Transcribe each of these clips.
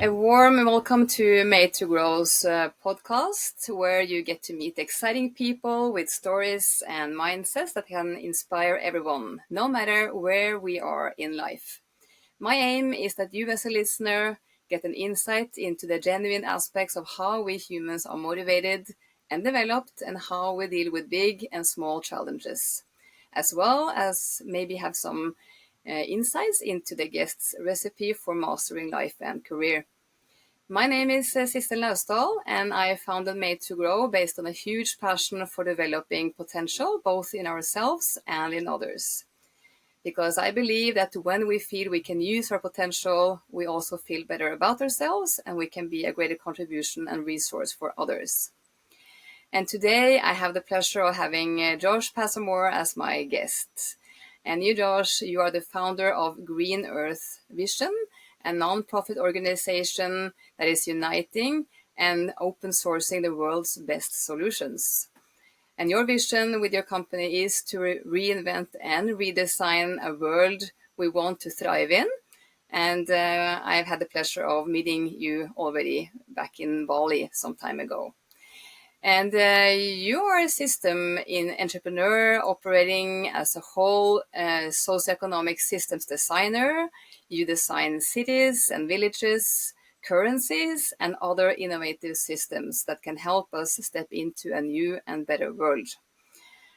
A warm welcome to MadeToGrow's podcast, where you get to meet exciting people with stories and mindsets that can inspire everyone, no matter where we are in life. My aim is that you, as a listener, get an insight into the genuine aspects of how we humans are motivated and developed, and how we deal with big and small challenges, as well as maybe have some insights into the guest's recipe for mastering life and career. My name is Sissel Naustdal, and I founded MadeToGrow based on a huge passion for developing potential both in ourselves and in others. Because I believe that when we feel we can use our potential, we also feel better about ourselves, and we can be a greater contribution and resource for others. And today I have the pleasure of having Josh Pasamore as my guest. And you, Josh, you are the founder of Green Earth Vision, a non-profit organization that is uniting and open sourcing the world's best solutions. And your vision with your company is to reinvent and redesign a world we want to thrive in. And I've had the pleasure of meeting you already back in Bali some time ago. And you are a system in entrepreneur operating as a whole socio-economic systems designer. You design cities and villages, currencies, and other innovative systems that can help us step into a new and better world.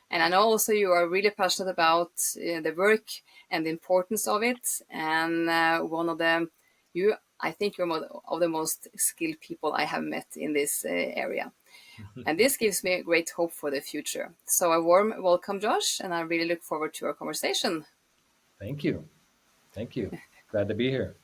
And I know also you are really passionate about the work and the importance of it. And I think you're one of the most skilled people I have met in this area. And this gives me great hope for the future. So a warm welcome, Josh, and I really look forward to our conversation. Thank you. Thank you. Glad to be here.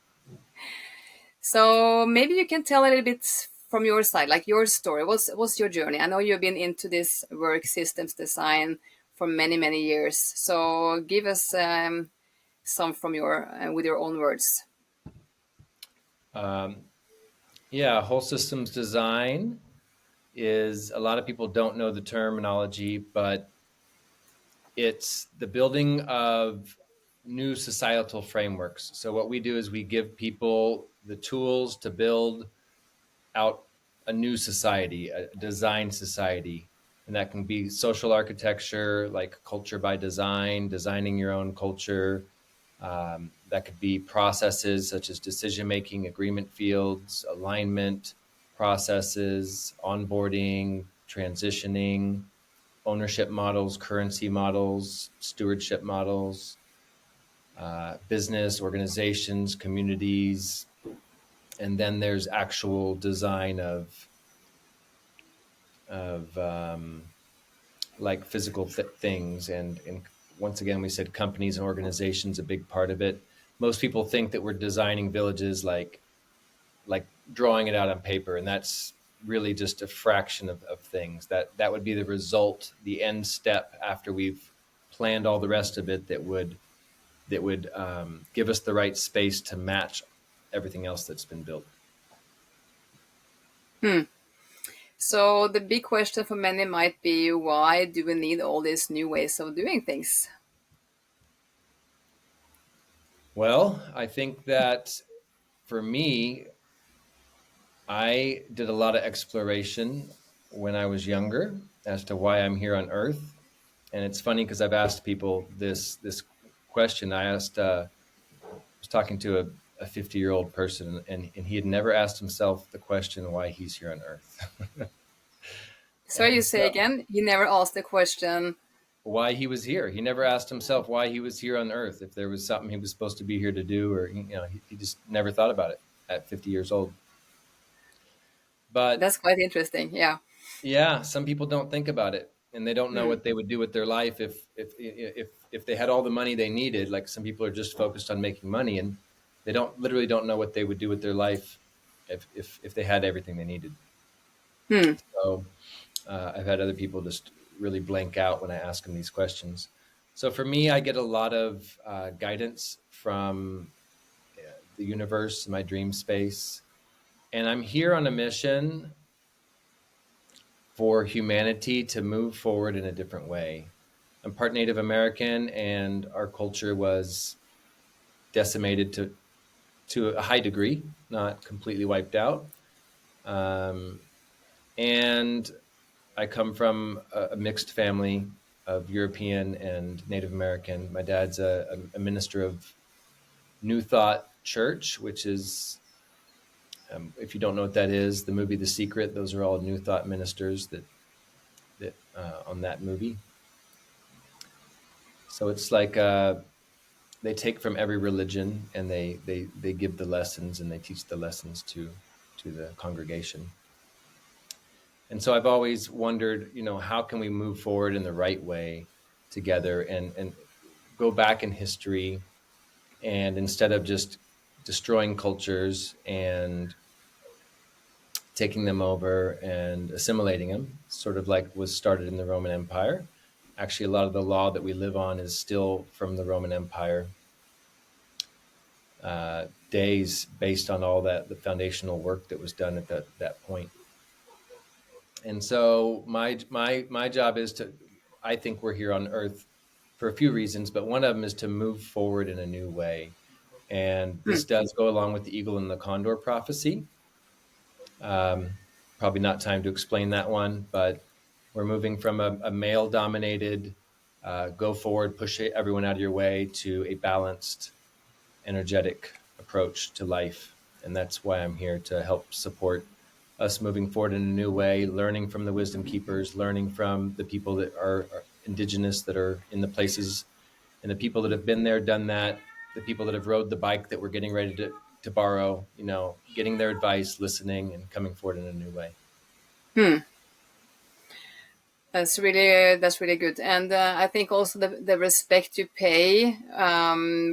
So maybe you can tell a little bit from your side, like your story. What's your journey? I know you've been into this work systems design for many, many years. So give us some from your with your own words. Whole systems design is, a lot of people don't know the terminology, but it's the building of new societal frameworks. So what we do is we give people the tools to build out a new society, a design society. And that can be social architecture, like culture by design, designing your own culture. That could be processes such as decision-making, agreement fields, alignment processes, onboarding, transitioning, ownership models, currency models, stewardship models, business, organizations, communities. And then there's actual design of like physical things. And once again, we said companies and organizations, a big part of it. Most people think that we're designing villages like drawing it out on paper, and that's really just a fraction of things. That would be the result, the end step after we've planned all the rest of it, that would give us the right space to match everything else that's been built. So the big question for many might be, why do we need all these new ways of doing things? Well, I think that for me, I did a lot of exploration when I was younger as to why I'm here on Earth. And it's funny because I've asked people this question. I was talking to a 50-year-old person, and he had never asked himself the question why he's here on Earth. So you And say again, you never asked the question. why he was here. He never asked himself why he was here on Earth, if there was something he was supposed to be here to do, or he just never thought about it at 50 years old. But That's quite interesting. Yeah. yeah, some people don't think about it, and they don't know what they would do with their life if they had all the money they needed. Like, some people are just focused on making money, and they literally don't know what they would do with their life if they had everything they needed. So I've had other people just really blank out when I ask them these questions. So for me, I get a lot of guidance from the universe, my dream space, and I'm here on a mission for humanity to move forward in a different way. I'm part Native American, and our culture was decimated to a high degree, not completely wiped out. And I come from a mixed family of European and Native American. My dad's a minister of New Thought Church, which is, if you don't know what that is, the movie The Secret, those are all New Thought ministers that on that movie. So it's like they take from every religion and they give the lessons and they teach the lessons to the congregation. And so I've always wondered, how can we move forward in the right way together and go back in history, and instead of just destroying cultures and taking them over and assimilating them, sort of like was started in the Roman Empire. Actually, a lot of the law that we live on is still from the Roman Empire days, based on all the foundational work that was done at that point. And so my job is to, I think we're here on Earth for a few reasons, but one of them is to move forward in a new way. And this does go along with the eagle and the condor prophecy. Probably not time to explain that one, but we're moving from a male-dominated, go forward, push everyone out of your way, to a balanced, energetic approach to life. And that's why I'm here, to help support us moving forward in a new way, learning from the wisdom keepers, learning from the people that are indigenous, that are in the places, and the people that have been there, done that, the people that have rode the bike that we're getting ready to borrow, getting their advice, listening, and coming forward in a new way. That's really good, and I think also the respect you pay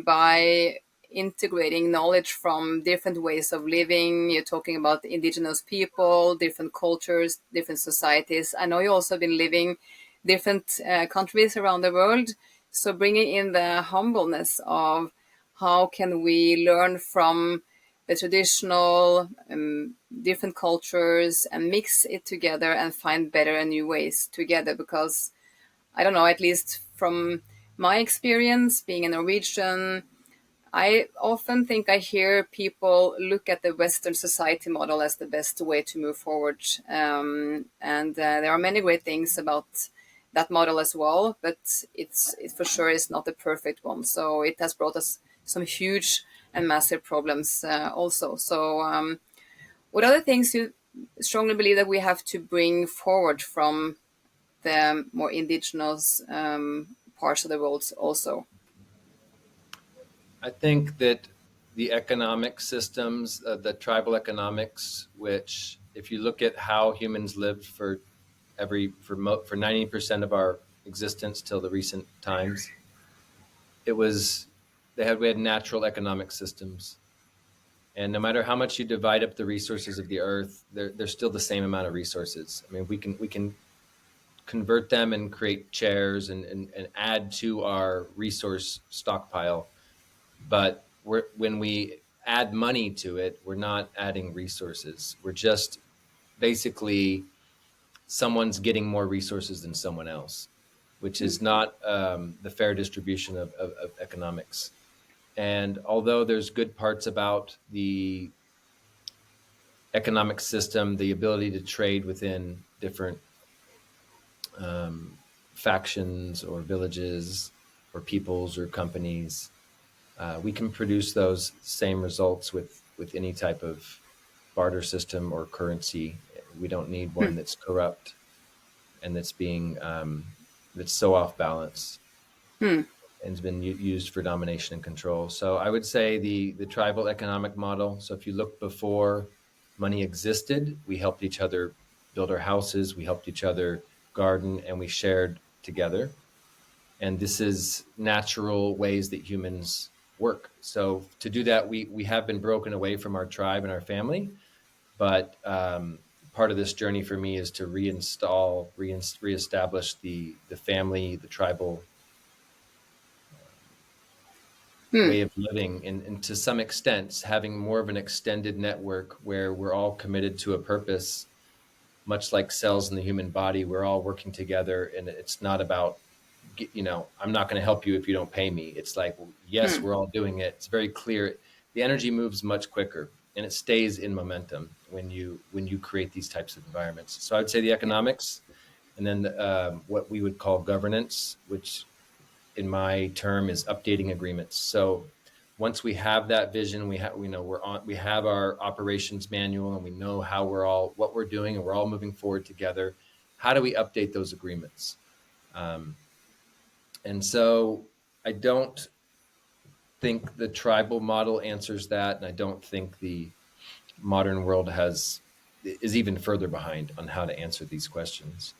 by integrating knowledge from different ways of living. You're talking about indigenous people, different cultures, different societies. I know you also have been living different countries around the world, so bringing in the humbleness of how can we learn from the traditional different cultures and mix it together and find better and new ways together. Because I don't know, at least from my experience being a Norwegian, I often think I hear people look at the Western society model as the best way to move forward. And there are many great things about that model as well, but it for sure is not the perfect one. So it has brought us some huge and massive problems also. So what are the things you strongly believe that we have to bring forward from the more indigenous parts of the world also? I think that the economic systems, the tribal economics, which, if you look at how humans lived for 90% of our existence till the recent times, we had natural economic systems. And no matter how much you divide up the resources of the earth, they're still the same amount of resources. I mean, we can convert them and create chairs and add to our resource stockpile. But when we add money to it, we're not adding resources. We're just basically, someone's getting more resources than someone else, which is not the fair distribution of economics. And although there's good parts about the economic system, the ability to trade within different factions or villages or peoples or companies, we can produce those same results with any type of barter system or currency. We don't need one that's corrupt and that's so off balance and has been used for domination and control. So I would say the tribal economic model. So if you look before money existed, we helped each other build our houses, we helped each other garden, and we shared together. And this is natural ways that humans work. So to do that, we have been broken away from our tribe and our family. But part of this journey for me is to reestablish the family, the tribal way of living, and to some extent having more of an extended network where we're all committed to a purpose. Much like cells in the human body, we're all working together, and it's not about I'm not going to help you if you don't pay me. It's like, well, yes, Hmm. we're all doing it. It's very clear. The energy moves much quicker and it stays in momentum when you create these types of environments. So I'd say the Yeah. economics, and then what we would call governance, which in my term is updating agreements. So once we have that vision, we have our operations manual and we know how what we're doing, and we're all moving forward together. How do we update those agreements? Um, and so I don't think the tribal model answers that, and I don't think the modern world is even further behind on how to answer these questions.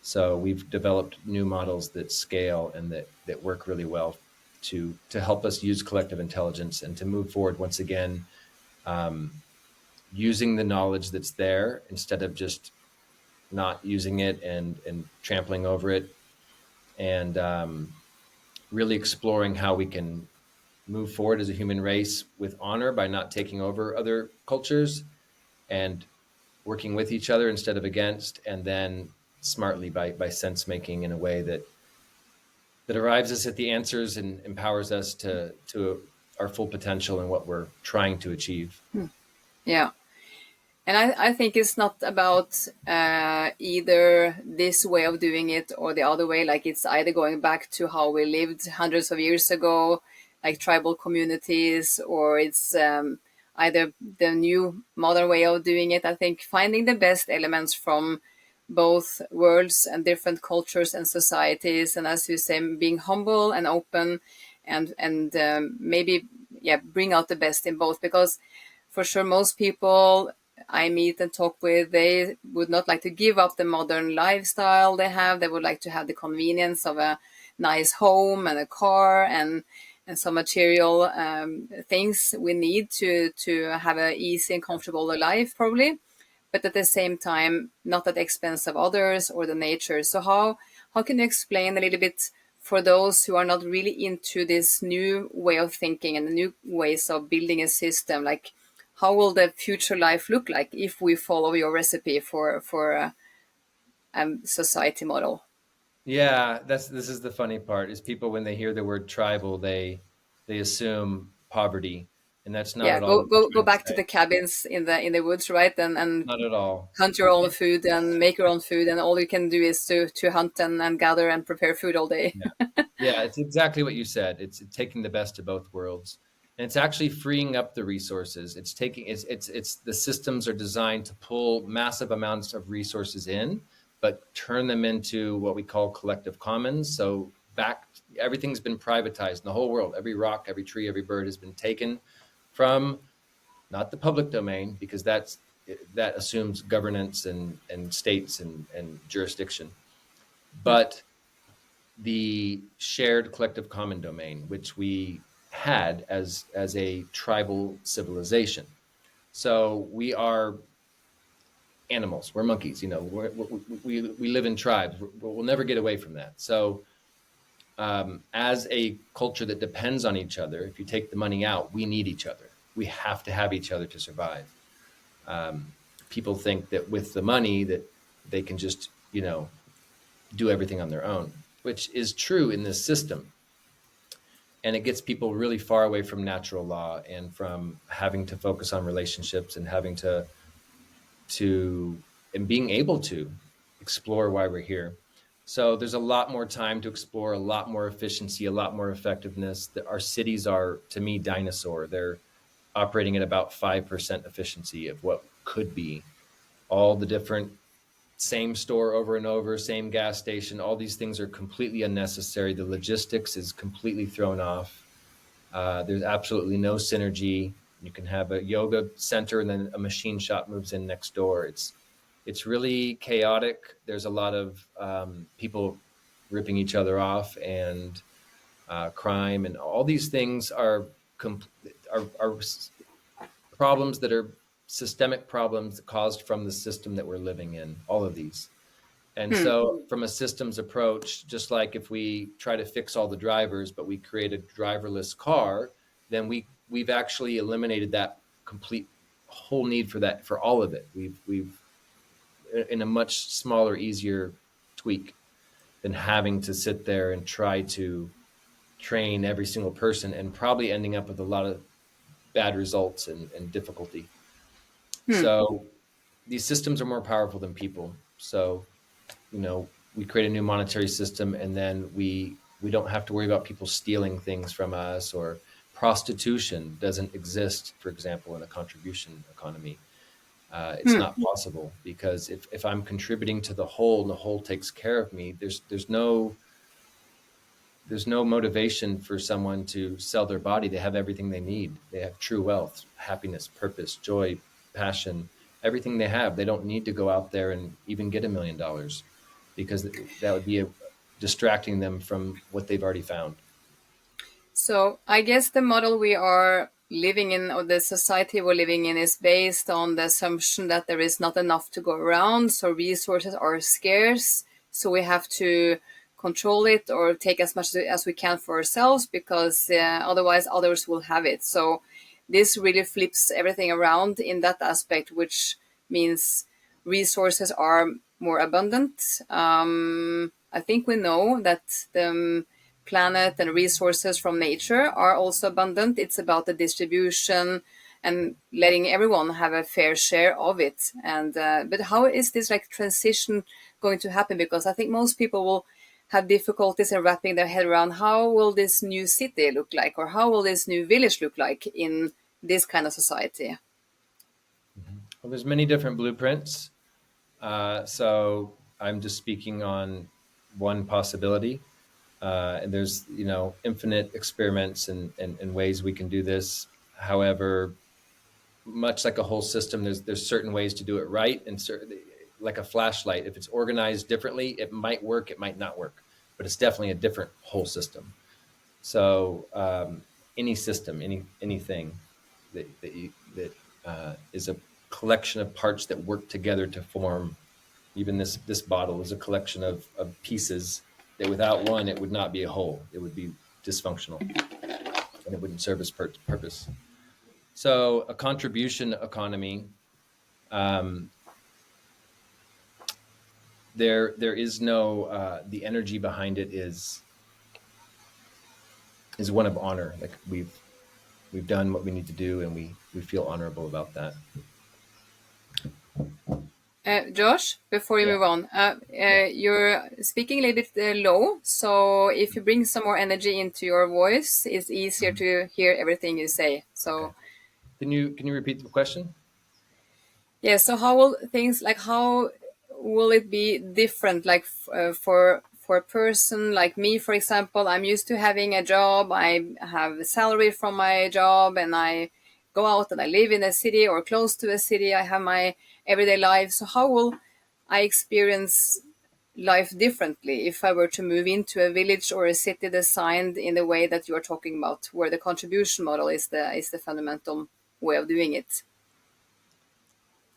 So we've developed new models that scale and that work really well to help us use collective intelligence and to move forward once again, um, using the knowledge that's there instead of just not using it and trampling over it, and really exploring how we can move forward as a human race with honor by not taking over other cultures and working with each other instead of against, and then smartly by sense making in a way that arrives us at the answers and empowers us to our full potential and what we're trying to achieve. Yeah. And I think it's not about either this way of doing it or the other way. Like it's either going back to how we lived hundreds of years ago, like tribal communities, or it's either the new modern way of doing it. I think finding the best elements from both worlds and different cultures and societies, and as you say, being humble and open, and maybe bring out the best in both, because for sure most people I meet and talk with, they would not like to give up the modern lifestyle they have. They would like to have the convenience of a nice home and a car and some material things we need to have an easy and comfortable life, probably. But at the same time, not at the expense of others or the nature. So how can you explain a little bit for those who are not really into this new way of thinking and the new ways of building a system, like how will the future life look like if we follow your recipe for society model? Yeah, this is the funny part is people when they hear the word tribal, they assume poverty, and that's not Yeah, at all go what we're go go trying to back to say. the cabins in the woods, right? And Not at all. hunt your own food and make your own food, and all you can do is to hunt and gather and prepare food all day. Yeah. Yeah, it's exactly what you said. It's taking the best of both worlds. And it's actually freeing up the resources. It's the systems are designed to pull massive amounts of resources in, but turn them into what we call collective commons. So back everything's been privatized in the whole world. Every rock, every tree, every bird has been taken from not the public domain, because that assumes governance and states and jurisdiction, but the shared collective common domain, which we had as a tribal civilization. So we are animals. We're monkeys. We live in tribes. We'll never get away from that. So as a culture that depends on each other, if you take the money out, we need each other. We have to have each other to survive. Um, People think that with the money that they can just do everything on their own, which is true in this system. And it gets people really far away from natural law and from having to focus on relationships and having to and being able to explore why we're here. So there's a lot more time to explore, a lot more efficiency, a lot more effectiveness. Our cities are, to me, dinosaur. They're operating at about 5% efficiency of what could be. All the different same store over and over, same gas station, all these things are completely unnecessary. The logistics is completely thrown off. There's absolutely no synergy. You can have a yoga center and then a machine shop moves in next door. It's really chaotic. There's a lot of people ripping each other off, and crime, and all these things are problems that are systemic problems caused from the system that we're living in. All of these. And Hmm. so, from a systems approach, just like if we try to fix all the drivers, but we create a driverless car, then we've actually eliminated that complete whole need for that, for all of it. We've in a much smaller, easier tweak. than having to sit there and try to train every single person and probably ending up with a lot of bad results and difficulty. Hmm. So these systems are more powerful than people. So, we create a new monetary system, and then we don't have to worry about people stealing things from us, or prostitution doesn't exist, for example, in a contribution economy. It's Hmm. not possible, because if I'm contributing to the whole and the whole takes care of me, there's no motivation for someone to sell their body. They have everything they need. They have true wealth, happiness, purpose, joy, passion, everything they have. They don't need to go out there and even get $1 million, because that would be distracting them from what they've already found. So I guess the model we are living in, or the society we're living in, is based on the assumption that there is not enough to go around. So resources are scarce. So we have to control it or take as much as we can for ourselves, because otherwise others will have it. So this really flips everything around in that aspect, which means resources are more abundant. I think we know that the planet and resources from nature are also abundant. It's about the distribution and letting everyone have a fair share of it. And but how is this like transition going to happen? Because I think most people will have difficulties in wrapping their head around how will this new city look like, or how will this new village look like in this kind of society. Well, there's many different blueprints. So I'm just speaking on one possibility. And there's, infinite experiments and ways we can do this. However, much like a whole system, there's certain ways to do it right, and like a flashlight, if it's organized differently, it might work, it might not work, but it's definitely a different whole system. So any system, anything that is a collection of parts that work together to form. Even this bottle is a collection of pieces that without one, it would not be a whole. It would be dysfunctional, and it wouldn't serve its purpose. So a contribution economy, um, there is no the energy behind it is one of honor. Like we've done what we need to do, and we feel honorable about that. Josh, before you Yeah, move on, yeah. you're speaking a little bit low. So if you bring some more energy into your voice, it's easier Mhm. to hear everything you say. Okay. So Can you repeat the question? yeah, so how will things like how will it be different? Like for a person like me, for example, I'm used to having a job. I have a salary from my job, and I go out and I live in a city or close to a city. I have my everyday life. So how will I experience life differently if I were to move into a village or a city designed in the way that you're talking about, where the contribution model is the fundamental way of doing it?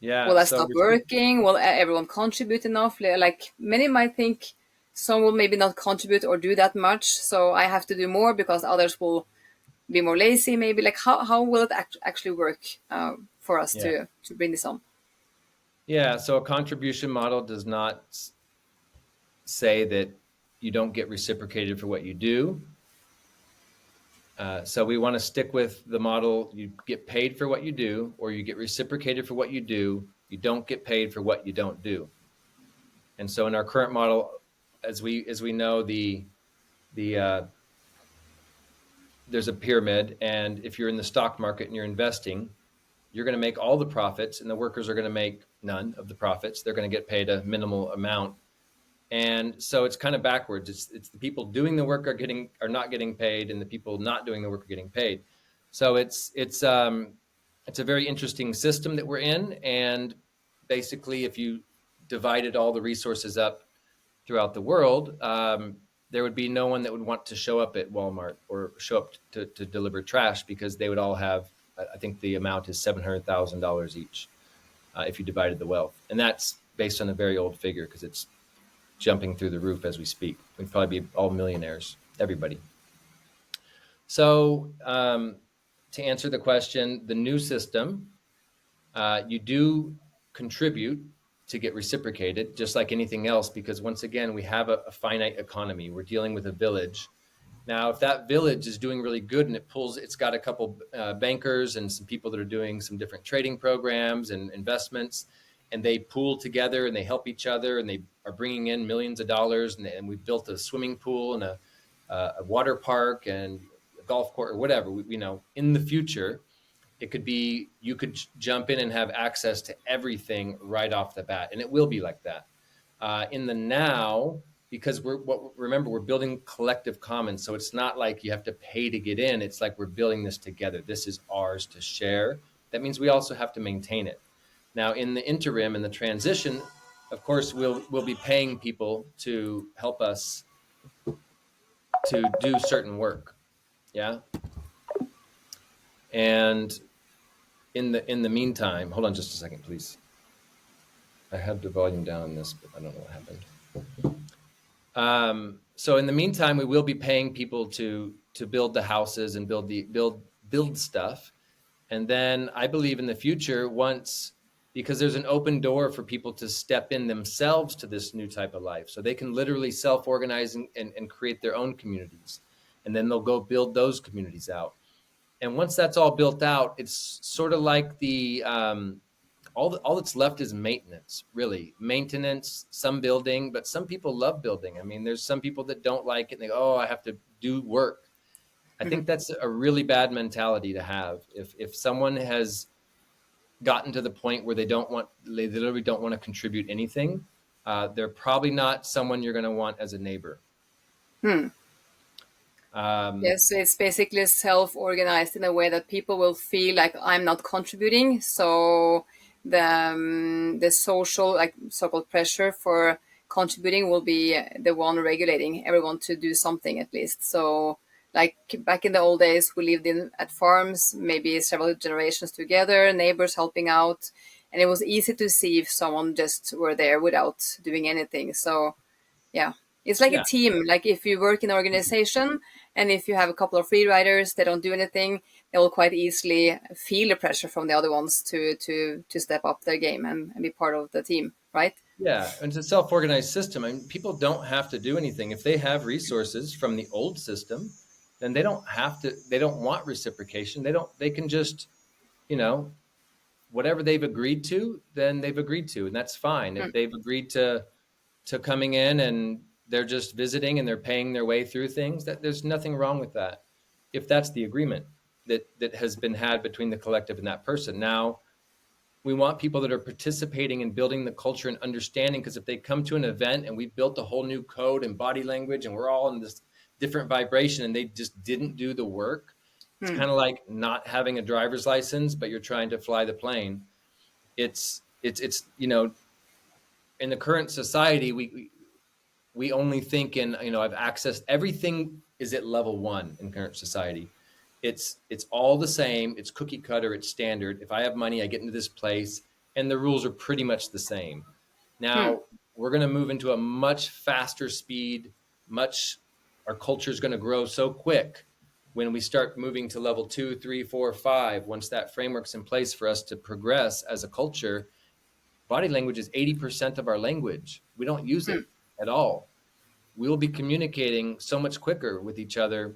Will Yeah. I So stop working? Will everyone contribute enough? Like many might think some will maybe not contribute or do that much, so I have to do more because others will be more lazy. Maybe like how will it actually work for us yeah, to bring this on? yeah. So a contribution model does not say that you don't get reciprocated for what you do. So we want to stick with the model: you get paid for what you do, or you get reciprocated for what you do. You don't get paid for what you don't do. And so in our current model, as we know, the there's a pyramid, and if you're in the stock market and you're investing, you're going to make all the profits, and the workers are going to make none of the profits. They're going to get paid a minimal amount. And so it's kind of backwards. It's the people doing the work are not getting paid, and the people not doing the work are getting paid. So it's a very interesting system that we're in. And basically, if you divided all the resources up throughout the world, there would be no one that would want to show up at Walmart or show up to deliver trash, because they would all have, I think the amount is $700,000 each, if you divided the wealth. And that's based on a very old figure, because it's jumping through the roof as we speak. We'd probably be all millionaires, everybody. So, to answer the question, the new system, you do contribute, to get reciprocated, just like anything else, because once again, we have a finite economy. We're dealing with a village. Now, if that village is doing really good and it's got a couple bankers and some people that are doing some different trading programs and investments, and they pool together and they help each other and they are bringing in millions of dollars, and we've built a swimming pool and a water park and a golf course or whatever, in the future, it could be you could jump in and have access to everything right off the bat, and it will be like that. In the now, because remember, we're building collective commons, so it's not like you have to pay to get in. It's like we're building this together. This is ours to share. That means we also have to maintain it. Now, in the interim, in the transition, of course, we'll be paying people to help us to do certain work. Yeah. And in the meantime, hold on just a second, please. I had the volume down on this, but I don't know what happened. So in the meantime, we will be paying people to build the houses and build stuff. And then I believe in the future, because there's an open door for people to step in themselves to this new type of life. So they can literally self-organize and create their own communities. And then they'll go build those communities out. And once that's all built out, it's sort of like all that's left is maintenance, really. Maintenance, some building, but some people love building. I mean, there's some people that don't like it and they go, oh, I have to do work. I think that's a really bad mentality to have. If someone has gotten to the point where they literally don't want to contribute anything, they're probably not someone you're going to want as a neighbor. Yes, so it's basically self-organized in a way that people will feel like I'm not contributing. So the social, like so-called pressure for contributing will be the one regulating everyone to do something at least. So like back in the old days, we lived at farms, maybe several generations together, neighbors helping out, and it was easy to see if someone just were there without doing anything. So yeah, it's like a Yeah. team. Like if you work in an organization and if you have a couple of free riders, they don't do anything, they will quite easily feel the pressure from the other ones to step up their game and be part of the team, right? Yeah, and it's a self-organized system. I mean, people don't have to do anything. If they have resources from the old system, then they don't have to, they don't want reciprocation. They can just, whatever they've agreed to, then they've agreed to, and that's fine. If they've agreed to coming in and they're just visiting and they're paying their way through things, that there's nothing wrong with that. If that's the agreement that has been had between the collective and that person. Now, we want people that are participating in building the culture and understanding, because if they come to an event and we built a whole new code and body language and we're all in this different vibration and they just didn't do the work, it's kind of like not having a driver's license, but you're trying to fly the plane. It's in the current society, we only think in, I've accessed everything is at level 1 in current society. It's all the same. It's cookie cutter. It's standard. If I have money, I get into this place, and the rules are pretty much the same. Now we're going to move into a much faster speed. Our culture is going to grow so quick when we start moving to level 2, 3, 4, 5. Once that framework's in place for us to progress as a culture, body language is 80% of our language. We don't use it at all. We will be communicating so much quicker with each other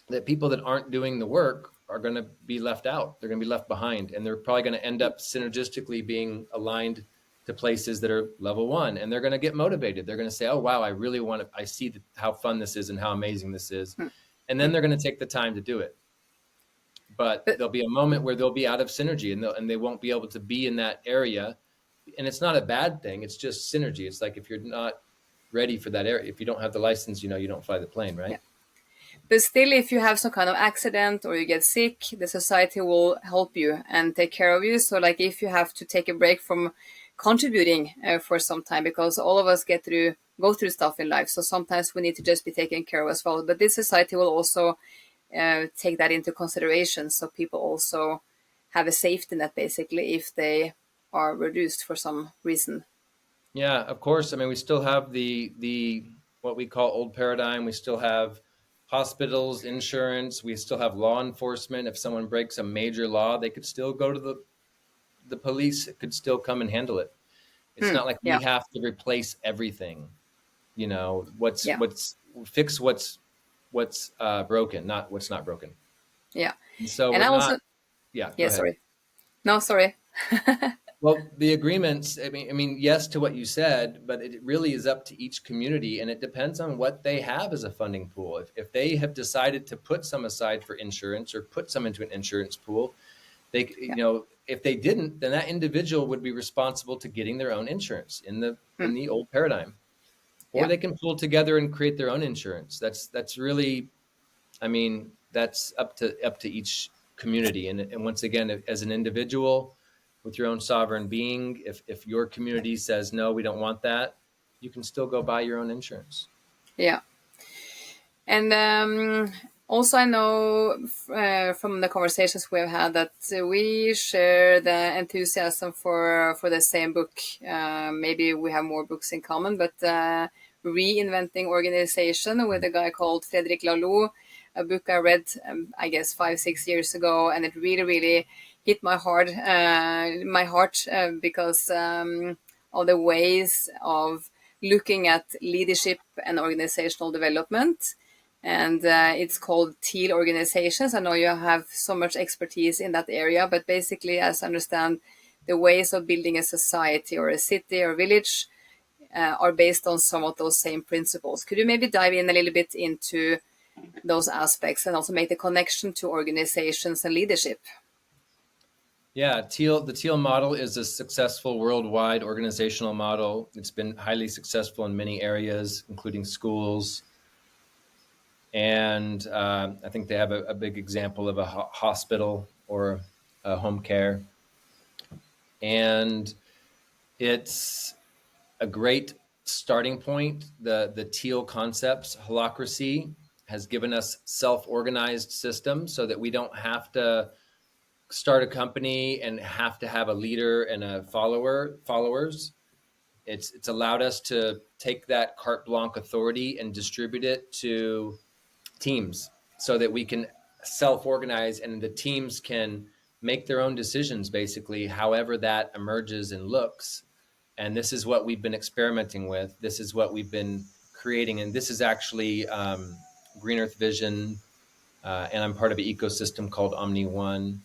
that people that aren't doing the work are going to be left out. They're going to be left behind, and they're probably going to end up synergistically being aligned to places that are level 1, and they're going to get motivated. They're going to say, oh, wow, I see how fun this is and how amazing this is. And then they're going to take the time to do it. But there'll be a moment where they'll be out of synergy and they won't be able to be in that area. And it's not a bad thing. It's just synergy. It's like if you're not ready for that area, if you don't have the license, you don't fly the plane, right? Yeah. But still, if you have some kind of accident or you get sick, the society will help you and take care of you. So like if you have to take a break from contributing for some time, because all of us go through stuff in life. So sometimes we need to just be taken care of as well. But this society will also take that into consideration. So people also have a safety net basically if they are reduced for some reason. Yeah, of course. I mean, we still have the what we call old paradigm. We still have hospitals, insurance. We still have law enforcement. If someone breaks a major law, they could still go to the police. It could still come and handle it. It's not like we Yeah. have to replace everything. You know, Yeah. what's fix what's broken, not what's not broken. Yeah. And so And we're I not. also, Yeah, go yeah, ahead. sorry. No, sorry. Well, the agreements, I mean, yes to what you said, but it really is up to each community, and it depends on what they have as a funding pool. If they have decided to put some aside for insurance or put some into an insurance pool, they, Yeah. if they didn't, then that individual would be responsible to getting their own insurance in the Mm. old paradigm, or Yeah. they can pull together and create their own insurance. That's really, I mean, that's up to each community. And once again, as an individual with your own sovereign being, if your community says no, we don't want that, you can still go buy your own insurance. Yeah. And also, I know from the conversations we've had that we share the enthusiasm for the same book. Maybe we have more books in common, but Reinventing Organization with a guy called Frederic Laloux, a book I read, I guess, 5, 6 years ago, and it really, really hit my heart, because of the ways of looking at leadership and organizational development. And it's called teal organizations. I know you have so much expertise in that area, but basically, as I understand, the ways of building a society or a city or village are based on some of those same principles. Could you maybe dive in a little bit into those aspects and also make the connection to organizations and leadership? Yeah, the teal model is a successful worldwide organizational model. It's been highly successful in many areas, including schools. And I think they have a big example of a hospital or a home care. And it's a great starting point. The teal concepts, holacracy, has given us self-organized systems so that we don't have to start a company and have to have a leader and a followers. It's allowed us to take that carte blanche authority and distribute it to teams so that we can self-organize and the teams can make their own decisions, basically, however that emerges and looks. And this is what we've been experimenting with. This is what we've been creating. And this is actually Green Earth Vision. And I'm part of an ecosystem called Omni One.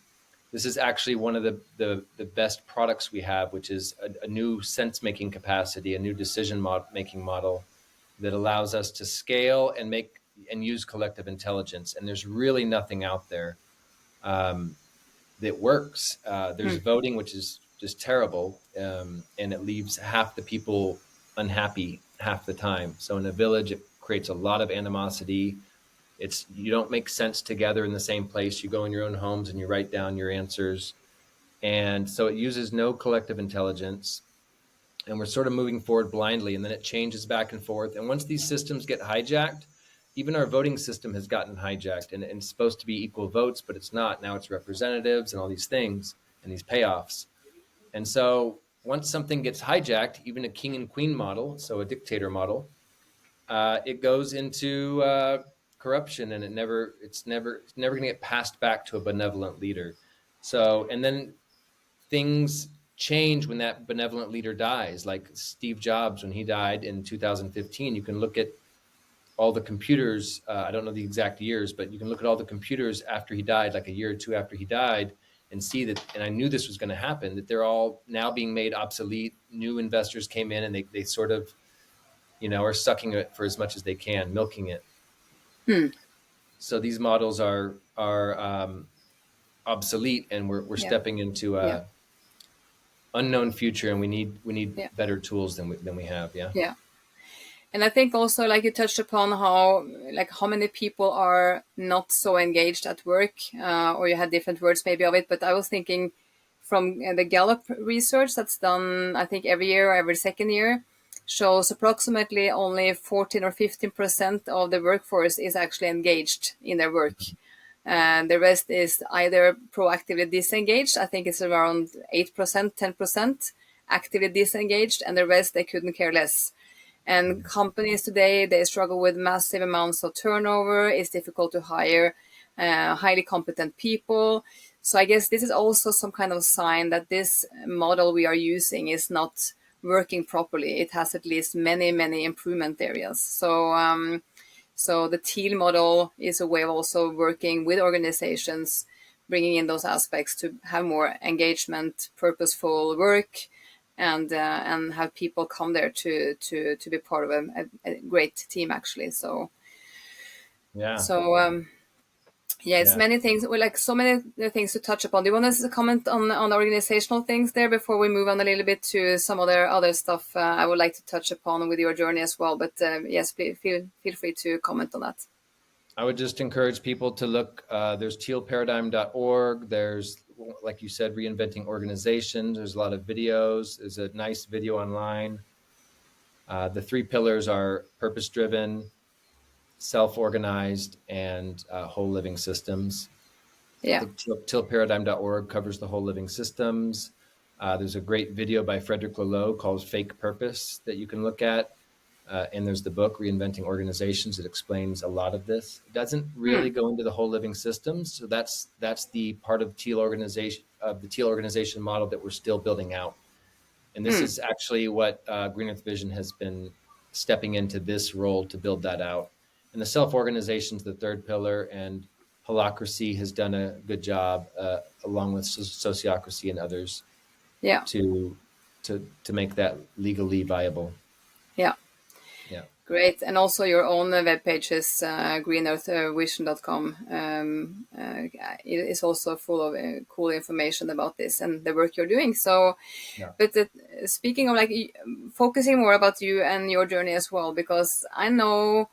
This is actually one of the best products we have, which is a new sense-making capacity, a new decision-making model that allows us to scale and make and use collective intelligence. And there's really nothing out there that works. There's Hmm. voting, which is just terrible, and it leaves half the people unhappy half the time. So in a village, it creates a lot of animosity. You don't make sense together in the same place. You go in your own homes and you write down your answers, and so it uses no collective intelligence. And we're sort of moving forward blindly, and then it changes back and forth. And once these systems get hijacked, even our voting system has gotten hijacked, and it's supposed to be equal votes, but it's not. Now it's representatives and all these things and these payoffs. And so once something gets hijacked, even a king and queen model, so a dictator model, it goes into corruption, and it's never going to get passed back to a benevolent leader. So, and then things change when that benevolent leader dies. Like Steve Jobs, when he died in 2015, you can look at all the computers. I don't know the exact years, but you can look at all the computers after he died, like a year or two after he died, and see that. And I knew this was going to happen, that they're all now being made obsolete. New investors came in and they sort of, are sucking it for as much as they can, milking it. Hmm. So these models are obsolete, and we're Yeah. stepping into Yeah. a unknown future, and we need Yeah. better tools than we have. Yeah. Yeah. And I think also, like you touched upon, how many people are not so engaged at work, or you had different words maybe of it. But I was thinking from the Gallup research that's done, I think every year or every second year, shows approximately only 14 or 15% of the workforce is actually engaged in their work. And the rest is either proactively disengaged. I think it's around 8%, 10% actively disengaged, and the rest they couldn't care less. And companies today, they struggle with massive amounts of turnover. It's difficult to hire highly competent people. So I guess this is also some kind of sign that this model we are using is not working properly, it has at least many improvement areas. So the teal model is a way of also working with organizations, bringing in those aspects to have more engagement, purposeful work, and have people come there to be part of a great team actually. Yeah. So yeah, it's Yeah. many things. Well, like so many things to touch upon. Do you want us to comment on the organizational things there before we move on a little bit to some other stuff I would like to touch upon with your journey as well? But yes, feel free to comment on that. I would just encourage people to look. There's tealparadigm.org. There's, like you said, Reinventing Organizations. There's a lot of videos. There's a nice video online. The three pillars are purpose-driven, self-organized, and whole living systems. I Yeah. think tealparadigm.org covers the whole living systems. There's a great video by Frederick Laloux called Fake Purpose that you can look at. And there's the book Reinventing Organizations that explains a lot of this. It doesn't really Hmm. go into the whole living systems. So that's the part of the Teal organization model that we're still building out. And this Hmm. is actually what Green Earth Vision has been stepping into this role to build that out. And the self-organization is the third pillar, and holacracy has done a good job, along with sociocracy and others, Yeah. to make that legally viable. Yeah. Yeah. Great. And also your own webpage is greenearthvision.com. It is also full of cool information about this and the work you're doing. So, Yeah. but speaking of like focusing more about you and your journey as well, because I know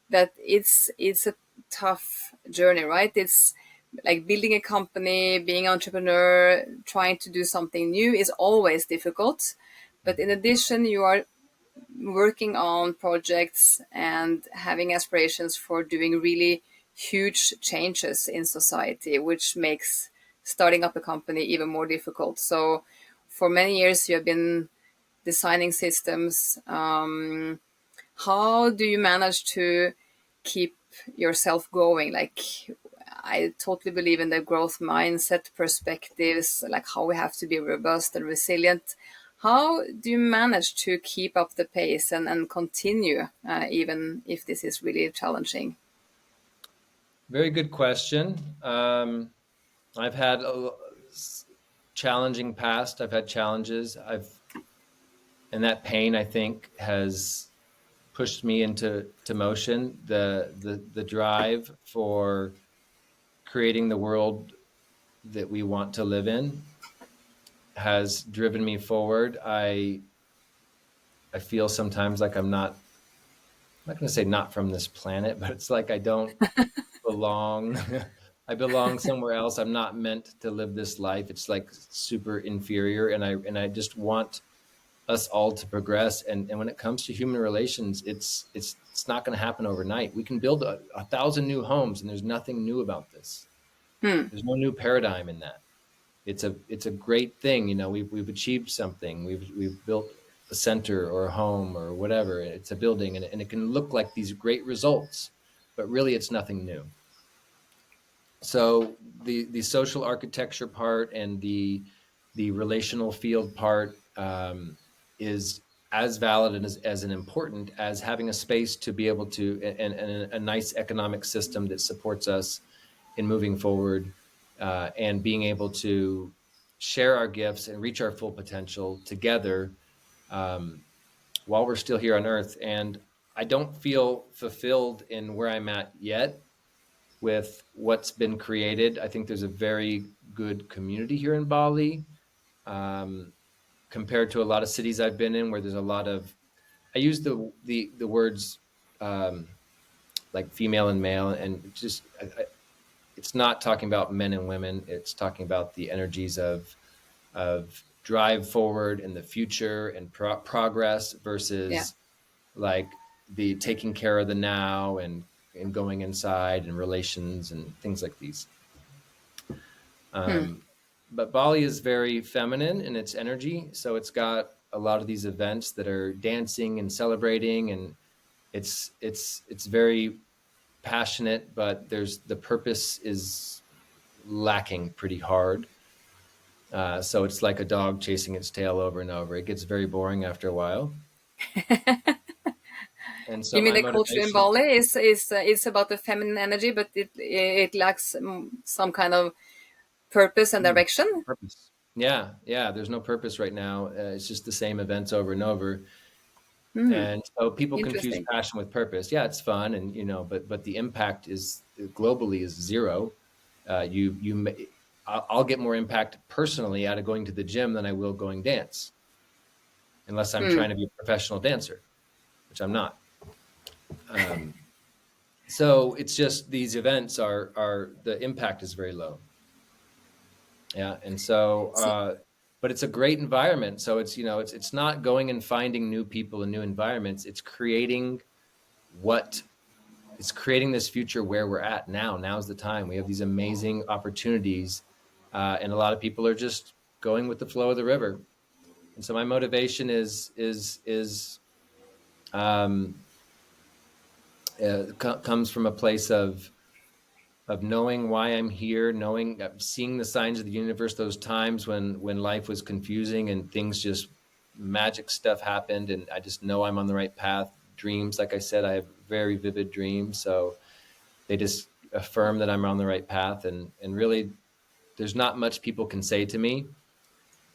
that it's a tough journey, right? It's like building a company, being an entrepreneur, trying to do something new is always difficult. But in addition, you are working on projects and having aspirations for doing really huge changes in society, which makes starting up a company even more difficult. So, for many years, you have been designing systems. How do you manage to keep yourself going? Like, I totally believe in the growth mindset perspectives, like how we have to be robust and resilient. How do you manage to keep up the pace and continue, even if this is really challenging? Very good question. I've had a challenging past. I've had challenges. And that pain, I think, has pushed me into motion. The drive for creating the world that we want to live in has driven me forward. I feel sometimes like I'm not going to say not from this planet, but it's like I don't belong. I belong somewhere else. I'm not meant to live this life. It's like super inferior, and I just want us all to progress. And when it comes to human relations, it's not going to happen overnight. We can build 1,000 new homes, and there's nothing new about this. Hmm. There's no new paradigm in that. It's a great thing. You know, we've achieved something. We've built a center or a home or whatever. It's a building, and it can look like these great results, but really it's nothing new. So the social architecture part and the relational field part, is as valid and as important as having a space to be able to, and a nice economic system that supports us in moving forward, and being able to share our gifts and reach our full potential together, um, while we're still here on Earth. And I don't feel fulfilled in where I'm at yet with what's been created. I think there's a very good community here in Bali, um, compared to a lot of cities I've been in, where there's a lot of, I use the words, like female and male, and just it's not talking about men and women. It's talking about the energies of drive forward in the future and progress Yeah. versus like the taking care of the now and going inside and relations and things like these. Hmm. Um, but Bali is very feminine in its energy, so it's got a lot of these events that are dancing and celebrating, and it's very passionate, but there's the purpose is lacking pretty hard. So it's like a dog chasing its tail over and over. It gets very boring after a while. And so You mean my the culture in motivation, Bali is about the feminine energy, but it lacks some kind of purpose and direction? purpose. Yeah, yeah. There's no purpose right now. It's just the same events over and over. Hmm. And so people confuse Interesting. passion with purpose. Yeah, it's fun, and but the impact is globally is zero. I'll get more impact personally out of going to the gym than I will going dance, unless I'm Hmm. trying to be a professional dancer, which I'm not. Um, so it's just these events are the impact is very low. Yeah, and so So, but it's a great environment. So it's not going and finding new people and new environments. What it's creating this future where we're at now. Now's the time. We have these amazing opportunities, and a lot of people are just going with the flow of the river. And so my motivation is um, comes from a place of knowing why I'm here, knowing, seeing the signs of the universe. Those times when life was confusing and things just magic stuff happened, and I just know I'm on the right path. Dreams, like I said, I have very vivid dreams, so they just affirm that I'm on the right path. And really, there's not much people can say to me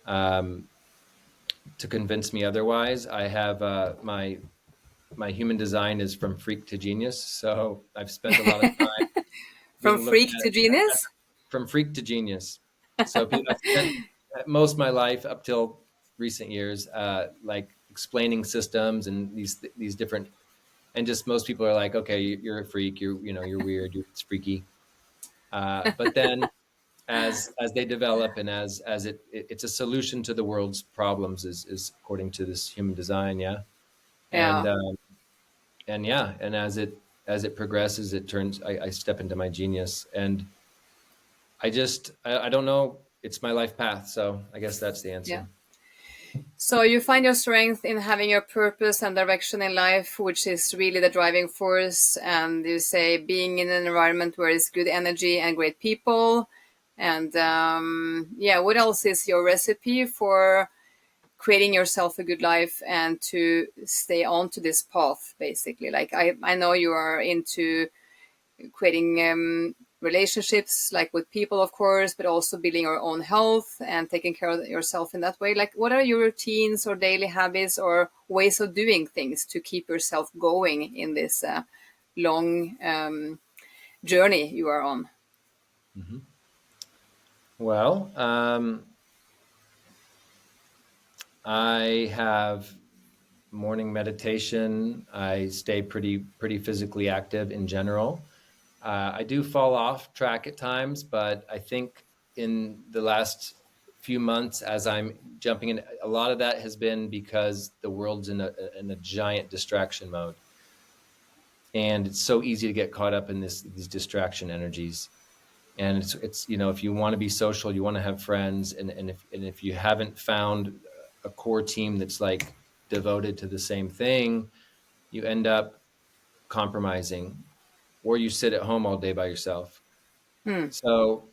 um, to convince me otherwise. I have my human design is from freak to genius, so I've spent a lot of time from being looked freak at to genius? from freak to genius. So I've spent most of my life up till recent years, like explaining systems and these different, and just most people are like, okay, you're a freak, you're weird, it's freaky. But then as they develop and as it's a solution to the world's problems is according to this human design, yeah, and Yeah, um, and yeah, and as it progresses, it turns. I step into my genius, and I don't know. It's my life path, so I guess that's the yeah. answer. So you find your strength in having your purpose and direction in life, which is really the driving force. And you say being in an environment where it's good energy and great people. And yeah, what else is your recipe for creating yourself a good life and to stay on to this path, basically? Like I know you are into creating relationships, like with people, of course, but also building your own health and taking care of yourself in that way. Like, what are your routines or daily habits or ways of doing things to keep yourself going in this long journey you are on? Hmm. Well, I have morning meditation. I stay pretty physically active in general. I do fall off track at times, but I think in the last few months, as I'm jumping in, a lot of that has been because the world's in a giant distraction mode, and it's so easy to get caught up in these distraction energies. And it's if you want to be social, you want to have friends, and if you haven't found a core team that's like devoted to the same thing, you end up compromising, or you sit at home all day by yourself. Hmm. So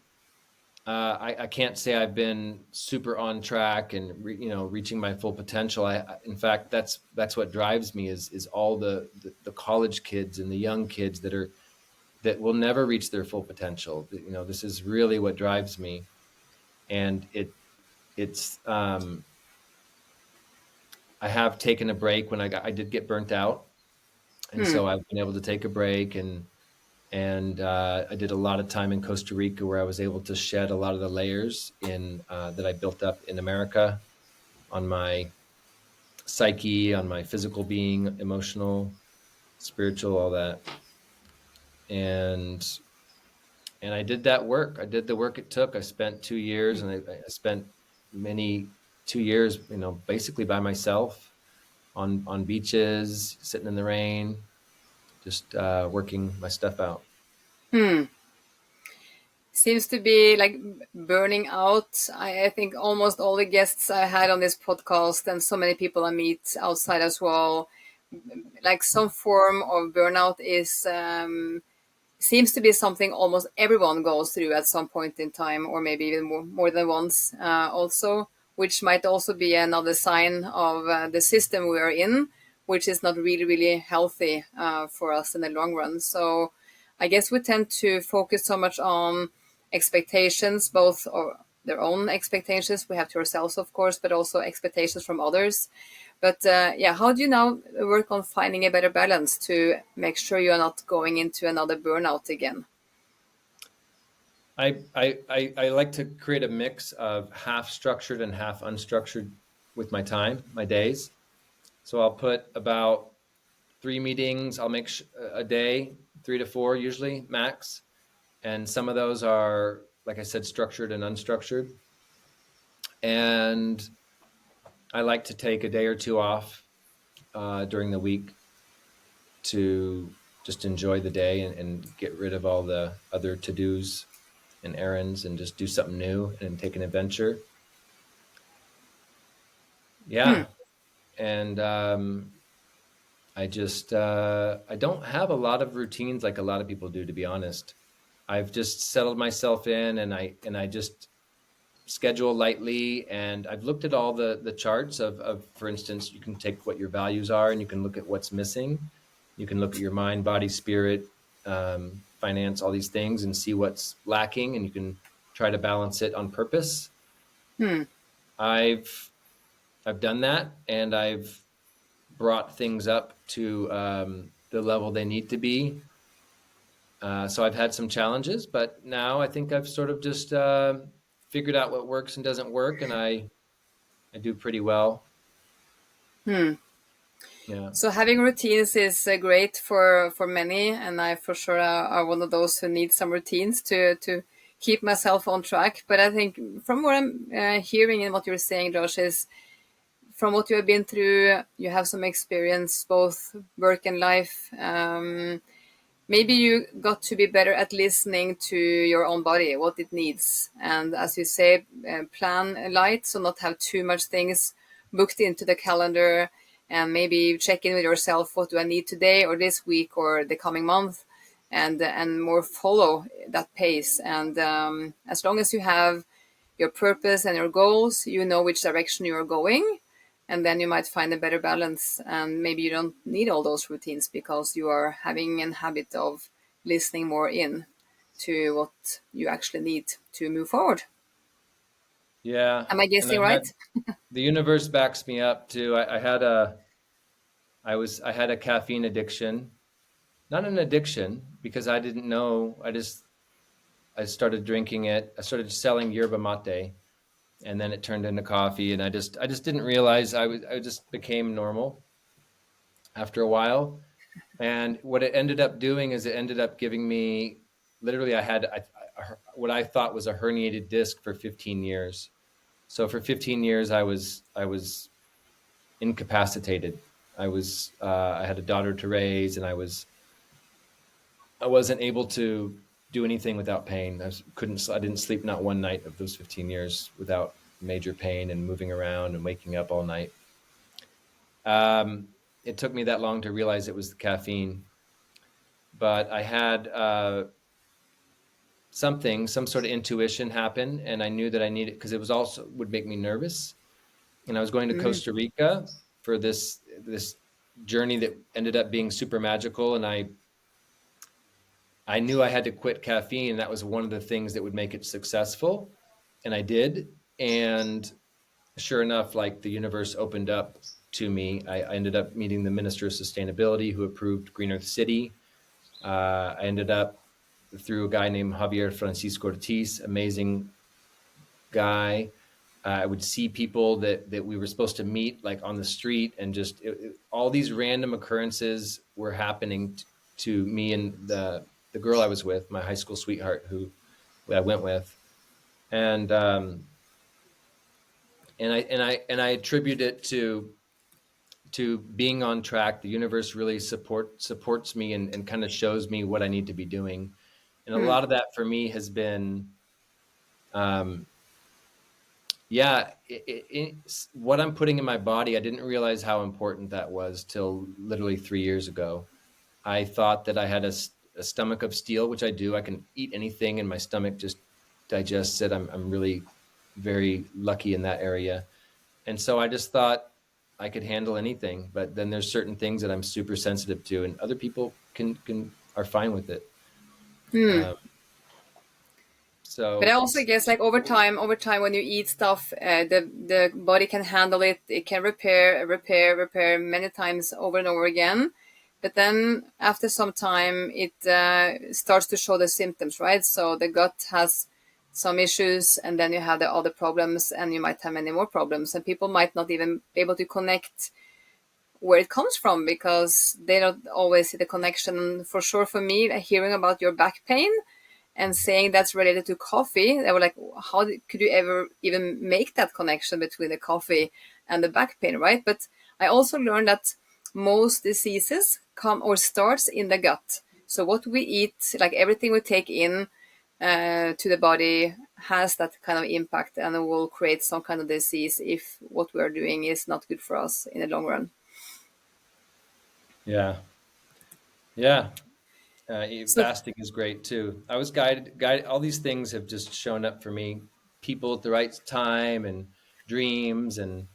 I can't say I've been super on track and reaching my full potential. In fact, that's what drives me is all the college kids and the young kids that will never reach their full potential. This is really what drives me, and it's I have taken a break when I did get burnt out, and Hmm. so I've been able to take a break, and I did a lot of time in Costa Rica where I was able to shed a lot of the layers in that I built up in America on my psyche, on my physical being, emotional, spiritual, all that, and I did that work. I did the work it took. I spent 2 years, and I spent many 2 years, basically by myself on beaches, sitting in the rain, just working my stuff out. Hmm. Seems to be like burning out. I think almost all the guests I had on this podcast and so many people I meet outside as well, like some form of burnout is seems to be something almost everyone goes through at some point in time, or maybe even more than once, also, which might also be another sign of the system we are in, which is not really, really healthy for us in the long run. So I guess we tend to focus so much on expectations, both or their own expectations we have to ourselves, of course, but also expectations from others. But yeah, how do you now work on finding a better balance to make sure you are not going into another burnout again? I like to create a mix of half structured and half unstructured with my time, my days. So I'll put about 3 meetings. I'll make a day, 3 to 4 usually max, and some of those are, like I said, structured and unstructured. And I like to take a day or two off during the week to just enjoy the day and get rid of all the other to dos and errands and just do something new and take an adventure. Hmm. Yeah. And I don't have a lot of routines like a lot of people do, to be honest. I've just settled myself in, and I just schedule lightly, and I've looked at all the charts of, for instance, you can take what your values are and you can look at what's missing. You can look at your mind, body, spirit, finance, all these things, and see what's lacking, and you can try to balance it on purpose. Hmm. I've I've done that, and I've brought things up to the level they need to be. So I've had some challenges, but now I think I've sort of just figured out what works and doesn't work, and I do pretty well. Hmm. Yeah. So having routines is great for many, and I for sure are one of those who need some routines to keep myself on track. But I think from what I'm hearing and what you're saying, Josh, is from what you have been through, you have some experience, both work and life. Maybe you got to be better at listening to your own body, what it needs. And as you say, plan light, so not have too much things booked into the calendar, and maybe check in with yourself, what do I need today or this week or the coming month, and more follow that pace. And as long as you have your purpose and your goals, you know which direction you are going, and then you might find a better balance, and maybe you don't need all those routines because you are having a habit of listening more in to what you actually need to move forward. Yeah. Am I And guessing I've right? had the universe backs me up too. I had a caffeine addiction, not an addiction because I didn't know. I started drinking it. I started selling yerba mate, and then it turned into coffee, and I just didn't realize I just became normal after a while. And what it ended up doing is it ended up giving me, literally, what I thought was a herniated disc for 15 years. So for 15 years, I was incapacitated. I had a daughter to raise, and I wasn't able to do anything without pain. I didn't sleep not one night of those 15 years without major pain and moving around and waking up all night. It took me that long to realize it was the caffeine, but I had some sort of intuition happen, and I knew that I needed, because it was also would make me nervous. And I was going to Mm. Costa Rica for this journey that ended up being super magical, and I knew I had to quit caffeine, and that was one of the things that would make it successful, and I did. And sure enough, like the universe opened up to me. I ended up meeting the Minister of Sustainability who approved Green Earth City. I ended up through a guy named Javier Francisco Ortiz, amazing guy. I would see people that we were supposed to meet like on the street, and just all these random occurrences were happening to me and the girl I was with, my high school sweetheart, who I went with, and I attribute it to being on track. The universe really supports me and kind of shows me what I need to be doing, and a Hmm. lot of that for me has been um, yeah, what I'm putting in my body, I didn't realize how important that was till literally 3 years ago. I thought that I had a stomach of steel, which I do. I can eat anything and my stomach just digests it. I'm really very lucky in that area. And so I just thought I could handle anything, but then there's certain things that I'm super sensitive to, and other people can are fine with it. Hmm. Um, But I so also guess like over time, when you eat stuff, the body can handle it. It can repair many times over and over again. But then after some time, it starts to show the symptoms, right? So the gut has some issues, and then you have the other problems, and you might have many more problems. And people might not even be able to connect where it comes from because they don't always see the connection. For sure, for me, hearing about your back pain and saying that's related to coffee, they were like, how could you ever even make that connection between the coffee and the back pain, right? But I also learned that most diseases come or starts in the gut. So what we eat, like everything we take in to the body, has that kind of impact and will create some kind of disease if what we are doing is not good for us in the long run. yeah, yeah. So Fasting is great too. I was guided. All these things have just shown up for me. People at the right time, and dreams, and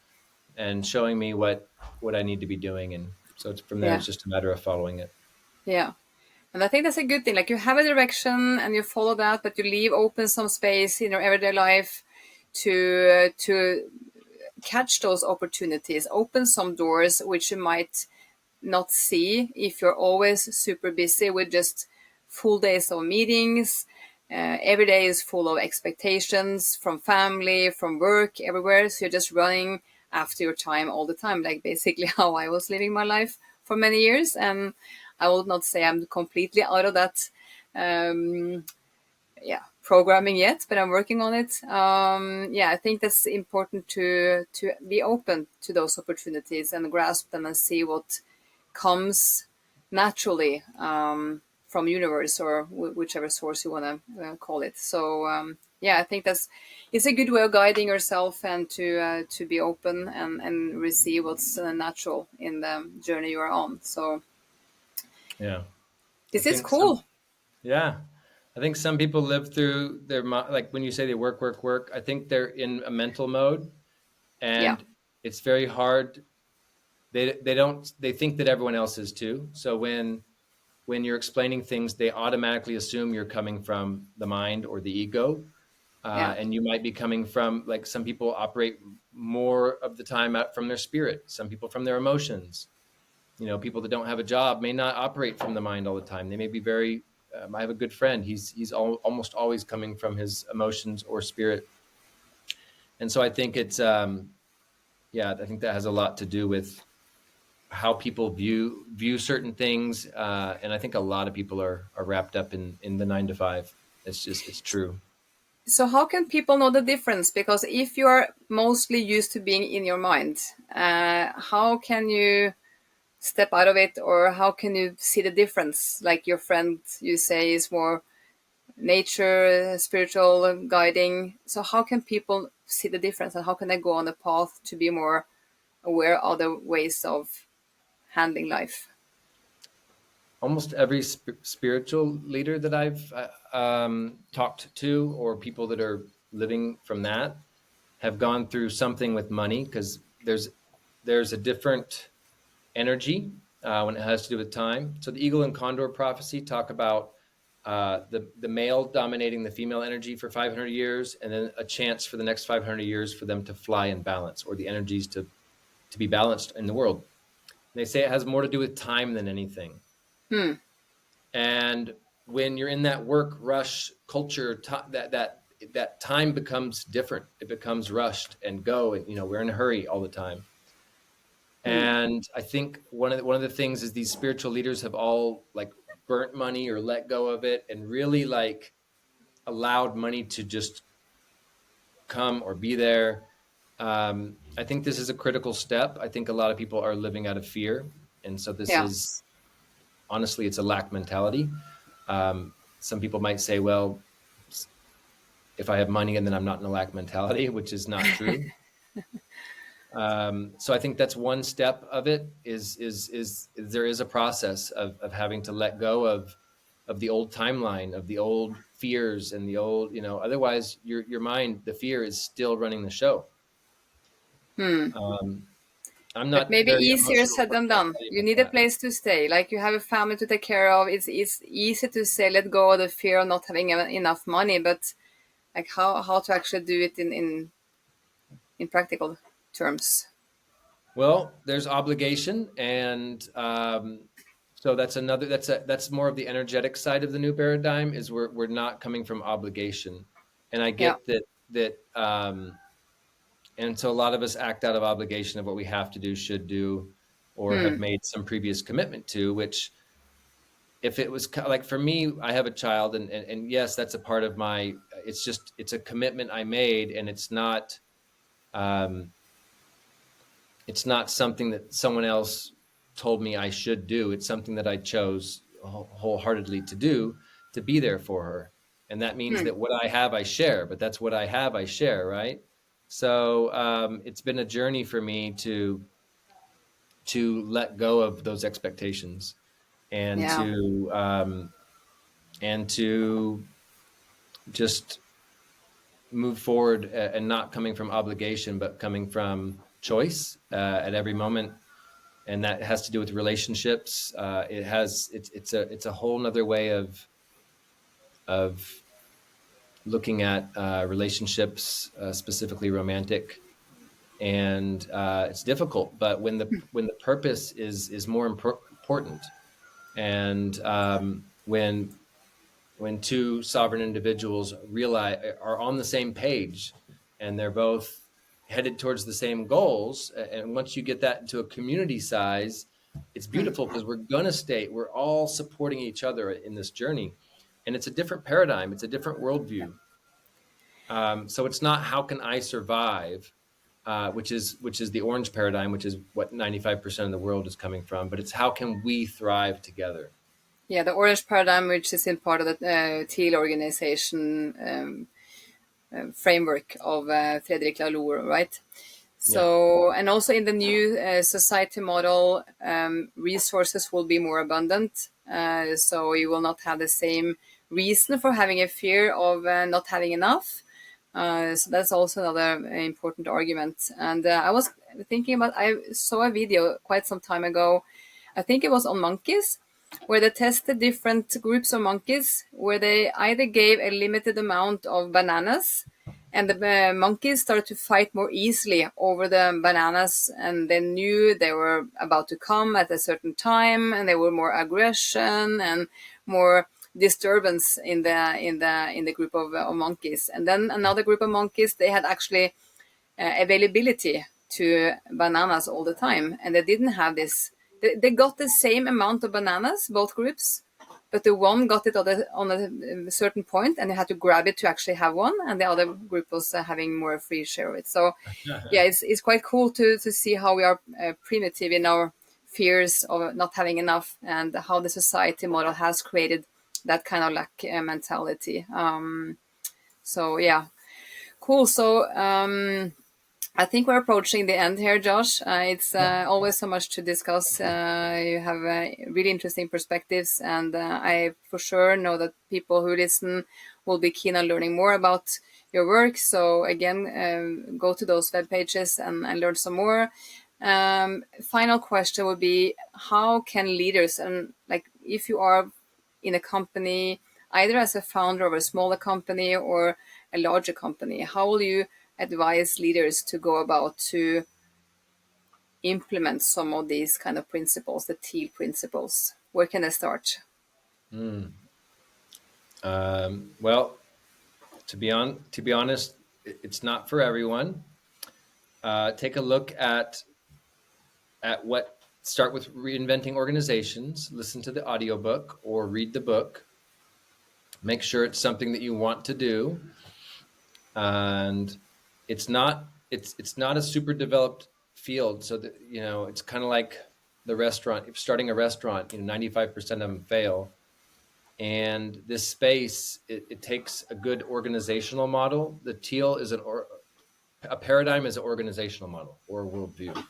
showing me what I need to be doing. And so it's from there. yeah, It's just a matter of following it. yeah. And I think that's a good thing. Like you have a direction and you follow that, but you leave open some space in your everyday life to catch those opportunities, open some doors which you might not see if you're always super busy with just full days of meetings. Every day is full of expectations from family, from work, everywhere. So you're just running after your time all the time, like basically how I was living my life for many years. And I will not say I'm completely out of that um, programming yet, but I'm working on it. I think that's important to be open to those opportunities and grasp them and see what comes naturally from universe or whichever source you want to call it. So I think that's it's a good way of guiding yourself and to be open and receive what's natural in the journey you are on. So Yeah, I this is think some. cool. Yeah, I think some people live through their like when you say they work, work, work. I think they're in a mental mode, Yeah, and it's very hard. They don't they think that everyone else is too. So when you're explaining things, they automatically assume you're coming from the mind or the ego, yeah, and you might be coming from like some people operate more of the time out from their spirit. Some people from their emotions. People that don't have a job may not operate from the mind all the time. They may be very. I have a good friend. He's almost always coming from his emotions or spirit, and so I think it's yeah. I think that has a lot to do with how people view certain things, and I think a lot of people are wrapped up in the 9 to 5. It's true. so how can people know the difference? Because if you are mostly used to being in your mind, how can you step out of it, or how can you see the difference? Like your friend, you say, is more nature, spiritual, guiding. So how can people see the difference, and how can they go on a path to be more aware of other ways of handling life? Almost every spiritual leader that I've talked to, or people that are living from that, have gone through something with money, because there's a different energy when it has to do with time. So the eagle and condor prophecy talk about the male dominating the female energy for 500 years, and then a chance for the next 500 years for them to fly in balance, or the energies to be balanced in the world. And they say it has more to do with time than anything. Hmm. And when you're in that work rush culture, that time becomes different. It becomes rushed and go, and we're in a hurry all the time. Hmm. And I think one of the things is these spiritual leaders have all like burnt money or let go of it, and really like allowed money to just come or be there. I think this is a critical step. I think a lot of people are living out of fear, and so this Yeah. is honestly, it's a lack mentality. Some people might say, well, if I have money and then I'm not in a lack mentality, which is not true. So I think that's one step of it. Is there is a process of having to let go of of the old timeline, of the old fears and the old, otherwise your mind, the fear is still running the show. Hmm. Um, I'm But not maybe very easier emotional said than person. I'll done. tell you You about need a that. place to stay. Like you have a family to take care of. It's easy to say let go of the fear of not having enough money, but like how to actually do it in practical terms. Well, there's obligation, and so that's another. That's more of the energetic side of the new paradigm. Is we're not coming from obligation, and I Yeah. get that. And so a lot of us act out of obligation of what we have to do, should do, or have Hmm. made some previous commitment to. Which, if it was like for me, I have a child, and yes, that's a part of my. It's a commitment I made, and Um, it's not something that someone else told me I should do. It's something that I chose wholeheartedly to do, to be there for her. And that means Hmm. that what I have, I share, but that's what I have, I share, right? So it's been a journey for me to let go of those expectations and Yeah. to just move forward and not coming from obligation, but coming from choice at every moment, and that has to do with relationships. It's a whole nother way of looking at relationships, specifically romantic, and it's difficult. But when the purpose is more important, and when two sovereign individuals realize are on the same page, and they're both headed towards the same goals, and once you get that into a community size, it's Hmm. beautiful because we're all supporting each other in this journey, and it's a different paradigm, it's a different worldview. So it's not how can I survive, which is the orange paradigm, which is what 95% of the world is coming from, but it's how can we thrive together. Yeah, the orange paradigm, which is in part of the teal organization framework of Frederick Lalour, right? Yeah. So, and also in the new society model, resources will be more abundant. So you will not have the same reason for having a fear of not having enough. So that's also another important argument. And I was thinking about, I saw a video quite some time ago. I think it was on monkeys, where they tested different groups of monkeys, where they either gave a limited amount of bananas, and the monkeys started to fight more easily over the bananas, and they knew they were about to come at a certain time, and there were more aggression and more disturbance in the group of monkeys. And then another group of monkeys, they had actually availability to bananas all the time, and they didn't have this. They got the same amount of bananas, both groups, but the one got it on a certain point, and they had to grab it to actually have one, and the other group was having more free share of it. So, yeah, it's quite cool to see how we are primitive in our fears of not having enough, and how the society model has created that kind of lack mentality. So yeah, cool. So I think we're approaching the end here, Josh. It's Yeah. always so much to discuss. You have really interesting perspectives, and I for sure know that people who listen will be keen on learning more about your work. So again, go to those web pages and learn some more. Final question would be: how can leaders, and like if you are in a company, either as a founder of a smaller company or a larger company, how will you advise leaders to go about to implement some of these kind of principles, the teal principles? Where can I start? Mm. Well, to be honest, it's not for everyone. Take a look at what. Start with reinventing organizations. Listen to the audiobook or read the book. Make sure it's something that you want to do, and it's not a super developed field. So that it's kind of like the restaurant. If starting a restaurant, 95% of them fail. And this space, it takes a good organizational model. The teal is a paradigm is an organizational model or a worldview.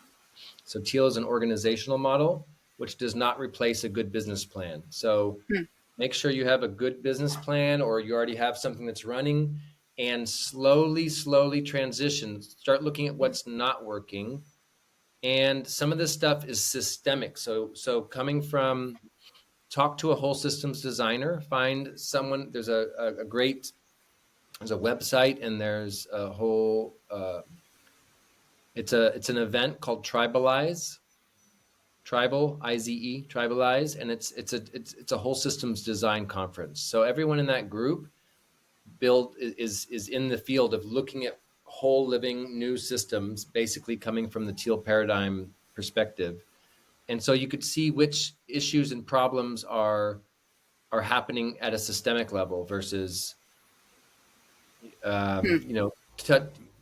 So teal is an organizational model, which does not replace a good business plan. So make sure you have a good business plan or you already have something that's running, and slowly transition. Start looking at what's not working. And some of this stuff is systemic. So coming from, talk to a whole systems designer, find someone, there's a great, there's a website, and there's a whole, it's an event called Tribalize, and it's a whole systems design conference. So everyone in that group is in the field of looking at whole living new systems, basically coming from the teal paradigm perspective. And so you could see which issues and problems are happening at a systemic level versus you know,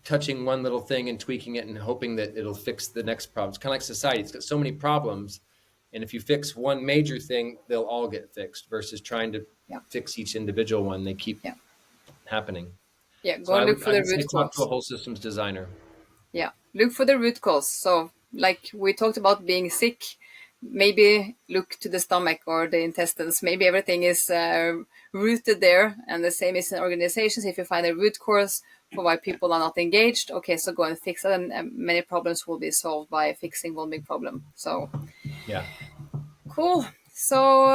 touching one little thing and tweaking it and hoping that it'll fix the next problem. It's kind of like society. It's got so many problems, and if you fix one major thing, they'll all get fixed versus trying to Yeah. fix each individual one. They keep Yeah. happening. Yeah. So Go and look for I the would say root talk to a cause. whole systems designer. Yeah. Look for the root cause. So, like we talked about being sick, maybe look to the stomach or the intestines. Maybe everything is rooted there. And the same is in organizations. If you find a root cause for why people are not engaged, okay, so go and fix it. And many problems will be solved by fixing one big problem. So, Yeah. cool. So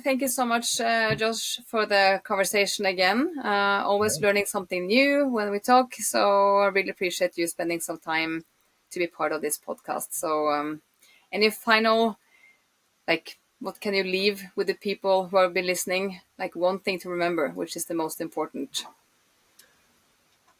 thank you so much, Josh, for the conversation again. Always learning something new when we talk. So I really appreciate you spending some time to be part of this podcast. So any final, like, what can you leave with the people who have been listening? Like one thing to remember, which is the most important.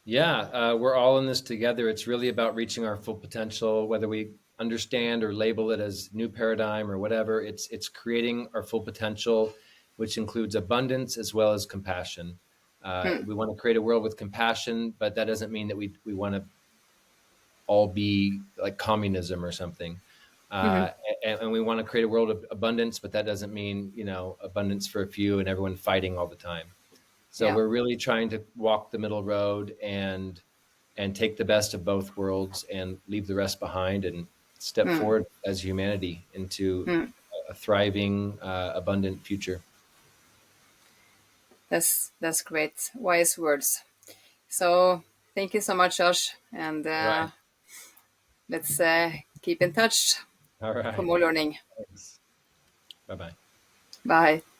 Yeah, we're all in this together. It's really about reaching our full potential, whether we understand or label it as new paradigm or whatever. It's creating our full potential, which includes abundance as well as compassion. Hmm. We want to create a world with compassion, but that doesn't mean that we want to all be like communism or something. Mm-hmm. And we want to create a world of abundance, but that doesn't mean, abundance for a few and everyone fighting all the time. So Yeah. we're really trying to walk the middle road and take the best of both worlds and leave the rest behind and step Hmm. forward as humanity into Hmm. a thriving, abundant future. That's great. Wise words. So thank you so much, Josh, and All right. let's keep in touch All for right. more learning. Thanks. Bye bye. Bye.